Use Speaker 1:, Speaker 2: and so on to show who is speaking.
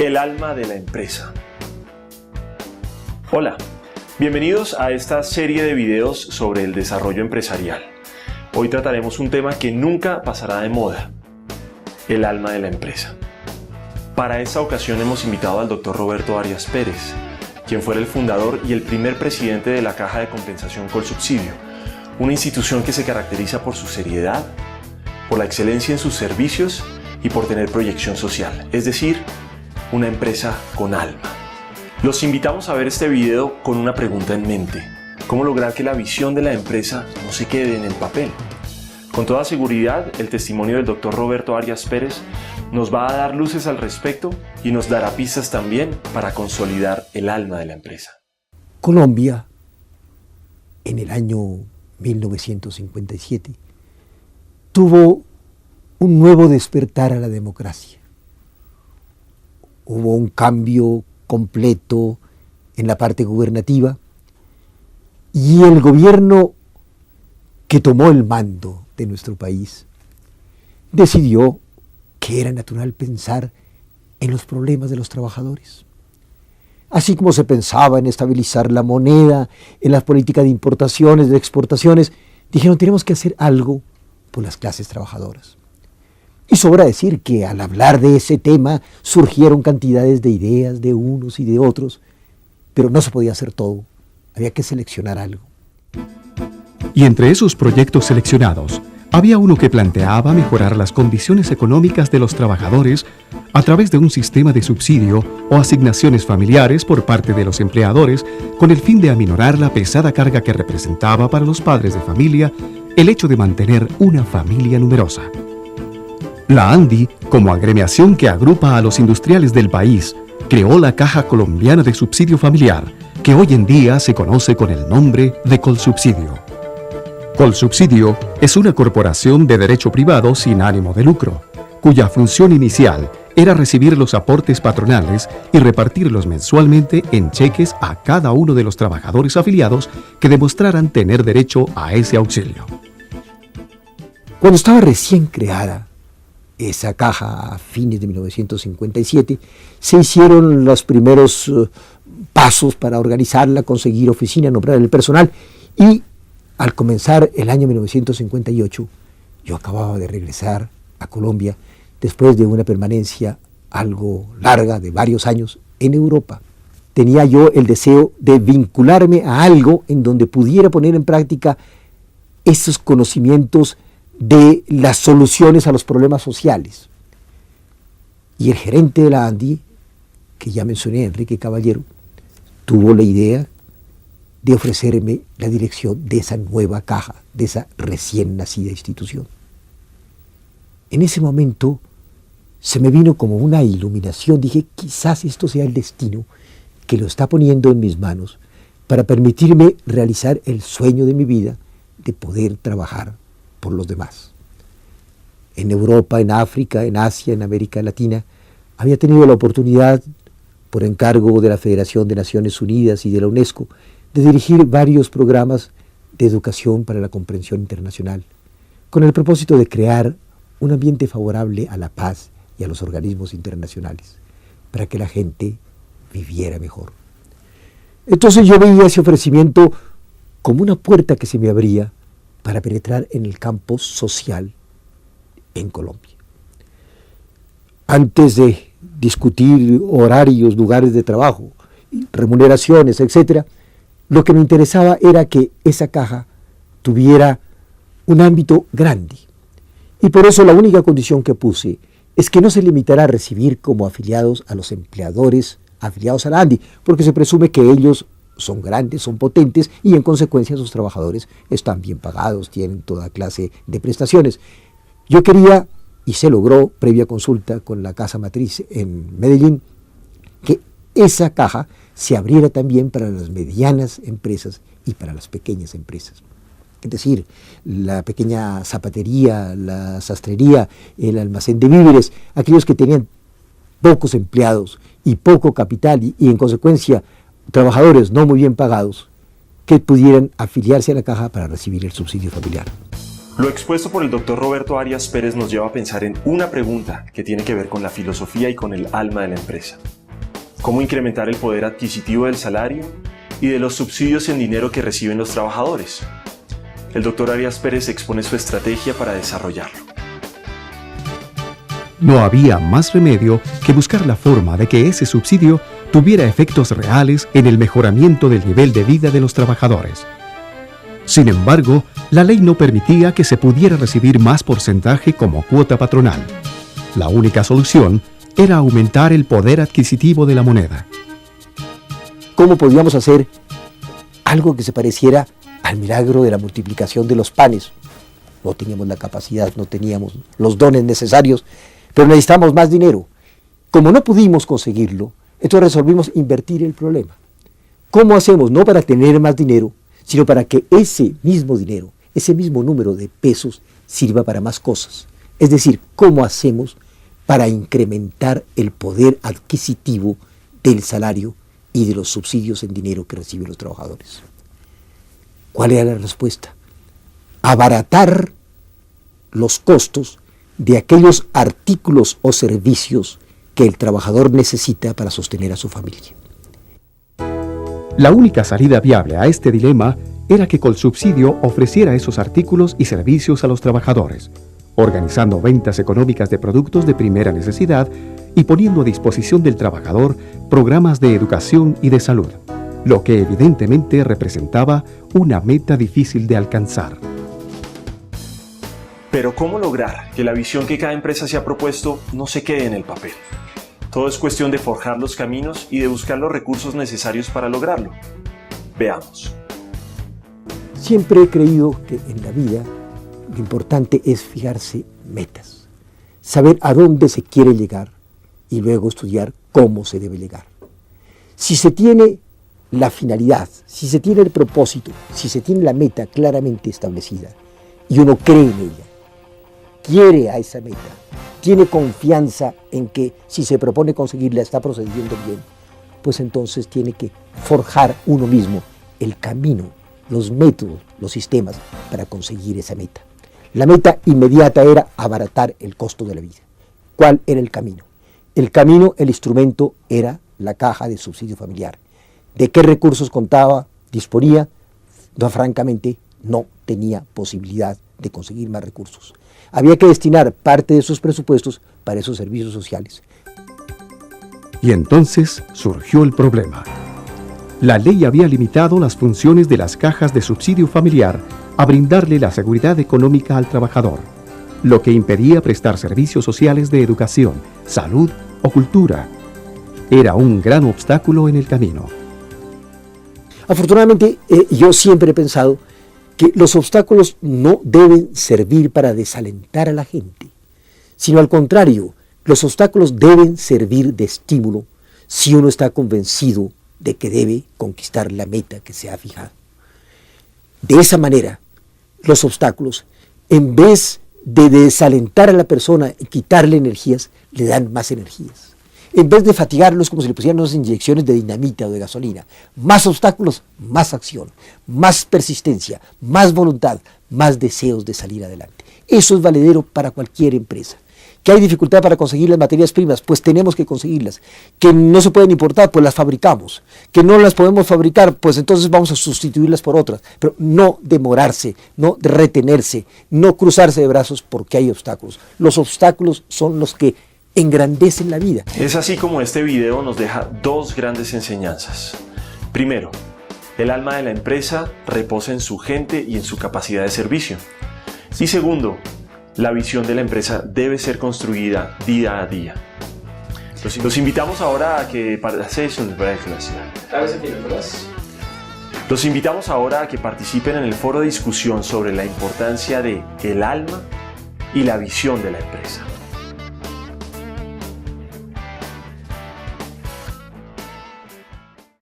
Speaker 1: El alma de la empresa. Hola, bienvenidos a esta serie de videos sobre el desarrollo empresarial. Hoy trataremos un tema que nunca pasará de moda: el alma de la empresa. Para esta ocasión hemos invitado al Dr. Roberto Arias Pérez, quien fuera el fundador y el primer presidente de la Caja de Compensación Colsubsidio, una institución que se caracteriza por su seriedad, por la excelencia en sus servicios y por tener proyección social, es decir, una empresa con alma. Los invitamos a ver este video con una pregunta en mente: ¿cómo lograr que la visión de la empresa no se quede en el papel? Con toda seguridad, el testimonio del Dr. Roberto Arias Pérez nos va a dar luces al respecto y nos dará pistas también para consolidar el alma de la empresa.
Speaker 2: Colombia, en el año 1957, tuvo un nuevo despertar a la democracia. Hubo un cambio completo en la parte gubernativa y el gobierno que tomó el mando de nuestro país decidió que era natural pensar en los problemas de los trabajadores. Así como se pensaba en estabilizar la moneda, en las políticas de importaciones, de exportaciones, dijeron: tenemos que hacer algo por las clases trabajadoras. Y sobra decir que al hablar de ese tema surgieron cantidades de ideas de unos y de otros, pero no se podía hacer todo, había que seleccionar algo.
Speaker 3: Y entre esos proyectos seleccionados, había uno que planteaba mejorar las condiciones económicas de los trabajadores a través de un sistema de subsidio o asignaciones familiares por parte de los empleadores, con el fin de aminorar la pesada carga que representaba para los padres de familia el hecho de mantener una familia numerosa. La ANDI, como agremiación que agrupa a los industriales del país, creó la Caja Colombiana de Subsidio Familiar, que hoy en día se conoce con el nombre de Colsubsidio. Colsubsidio es una corporación de derecho privado sin ánimo de lucro, cuya función inicial era recibir los aportes patronales y repartirlos mensualmente en cheques a cada uno de los trabajadores afiliados que demostraran tener derecho a ese auxilio.
Speaker 2: Cuando estaba recién creada esa caja a fines de 1957, se hicieron los primeros pasos para organizarla, conseguir oficina, nombrar el personal, y al comenzar el año 1958, yo acababa de regresar a Colombia después de una permanencia algo larga de varios años en Europa. Tenía yo el deseo de vincularme a algo en donde pudiera poner en práctica esos conocimientos de las soluciones a los problemas sociales. Y el gerente de la ANDI, que ya mencioné, Enrique Caballero, tuvo la idea de ofrecerme la dirección de esa nueva caja, de esa recién nacida institución. En ese momento se me vino como una iluminación. Dije: quizás esto sea el destino que lo está poniendo en mis manos para permitirme realizar el sueño de mi vida de poder trabajar por los demás. En Europa, en África, en Asia, en América Latina, había tenido la oportunidad, por encargo de la Federación de Naciones Unidas y de la UNESCO, de dirigir varios programas de educación para la comprensión internacional, con el propósito de crear un ambiente favorable a la paz y a los organismos internacionales, para que la gente viviera mejor. Entonces yo veía ese ofrecimiento como una puerta que se me abría para penetrar en el campo social en Colombia. Antes de discutir horarios, lugares de trabajo, remuneraciones, etc., lo que me interesaba era que esa caja tuviera un ámbito grande. Y por eso la única condición que puse es que no se limitara a recibir como afiliados a los empleadores afiliados a la ANDI, porque se presume que ellos son grandes, son potentes y en consecuencia sus trabajadores están bien pagados, tienen toda clase de prestaciones. Yo quería, y se logró previa consulta con la casa matriz en Medellín, que esa caja se abriera también para las medianas empresas y para las pequeñas empresas. Es decir, la pequeña zapatería, la sastrería, el almacén de víveres, aquellos que tenían pocos empleados y poco capital y en consecuencia trabajadores no muy bien pagados, que pudieran afiliarse a la caja para recibir el subsidio familiar.
Speaker 1: Lo expuesto por el Dr. Roberto Arias Pérez nos lleva a pensar en una pregunta que tiene que ver con la filosofía y con el alma de la empresa. ¿Cómo incrementar el poder adquisitivo del salario y de los subsidios en dinero que reciben los trabajadores? El Dr. Arias Pérez expone su estrategia para desarrollarlo.
Speaker 3: No había más remedio que buscar la forma de que ese subsidio tuviera efectos reales en el mejoramiento del nivel de vida de los trabajadores. Sin embargo, la ley no permitía que se pudiera recibir más porcentaje como cuota patronal. La única solución era aumentar el poder adquisitivo de la moneda.
Speaker 2: ¿Cómo podíamos hacer algo que se pareciera al milagro de la multiplicación de los panes? No teníamos la capacidad, no teníamos los dones necesarios, pero necesitábamos más dinero. Como no pudimos conseguirlo, entonces resolvimos invertir el problema. ¿Cómo hacemos? No para tener más dinero, sino para que ese mismo dinero, ese mismo número de pesos sirva para más cosas. Es decir, ¿cómo hacemos para incrementar el poder adquisitivo del salario y de los subsidios en dinero que reciben los trabajadores? ¿Cuál era la respuesta? Abaratar los costos de aquellos artículos o servicios que el trabajador necesita para sostener a su familia.
Speaker 3: La única salida viable a este dilema era que Colsubsidio ofreciera esos artículos y servicios a los trabajadores, organizando ventas económicas de productos de primera necesidad y poniendo a disposición del trabajador programas de educación y de salud, lo que evidentemente representaba una meta difícil de alcanzar.
Speaker 1: Pero ¿cómo lograr que la visión que cada empresa se ha propuesto no se quede en el papel? Todo es cuestión de forjar los caminos y de buscar los recursos necesarios para lograrlo. Veamos.
Speaker 2: Siempre he creído que en la vida lo importante es fijarse metas, saber a dónde se quiere llegar y luego estudiar cómo se debe llegar. Si se tiene la finalidad, si se tiene el propósito, si se tiene la meta claramente establecida y uno cree en ella, quiere a esa meta, tiene confianza en que si se propone conseguirla está procediendo bien, pues entonces tiene que forjar uno mismo el camino, los métodos, los sistemas para conseguir esa meta. La meta inmediata era abaratar el costo de la vida. ¿Cuál era el camino? El camino, el instrumento, era la caja de subsidio familiar. ¿De qué recursos contaba, disponía? No, francamente, no tenía posibilidad de conseguir más recursos. Había que destinar parte de sus presupuestos para esos servicios sociales.
Speaker 3: Y entonces surgió el problema. La ley había limitado las funciones de las cajas de subsidio familiar a brindarle la seguridad económica al trabajador, lo que impedía prestar servicios sociales de educación, salud o cultura. Era un gran obstáculo en el camino.
Speaker 2: Afortunadamente, yo siempre he pensado que los obstáculos no deben servir para desalentar a la gente, sino al contrario, los obstáculos deben servir de estímulo si uno está convencido de que debe conquistar la meta que se ha fijado. De esa manera, los obstáculos, en vez de desalentar a la persona y quitarle energías, le dan más energías. En vez de fatigarlos como si le pusieran unas inyecciones de dinamita o de gasolina, más obstáculos, más acción, más persistencia, más voluntad, más deseos de salir adelante. Eso es valedero para cualquier empresa. ¿Que hay dificultad para conseguir las materias primas? Pues tenemos que conseguirlas. ¿Que no se pueden importar? Pues las fabricamos. ¿Que no las podemos fabricar? Pues entonces vamos a sustituirlas por otras. Pero no demorarse, no retenerse, no cruzarse de brazos porque hay obstáculos. Los obstáculos son los que engrandecen la vida.
Speaker 1: Es así como este video nos deja dos grandes enseñanzas. Primero, el alma de la empresa reposa en su gente y en su capacidad de servicio. Y segundo, la visión de la empresa debe ser construida día a día. Los invitamos ahora a que Los invitamos ahora a que participen en el foro de discusión sobre la importancia de el alma y la visión de la empresa.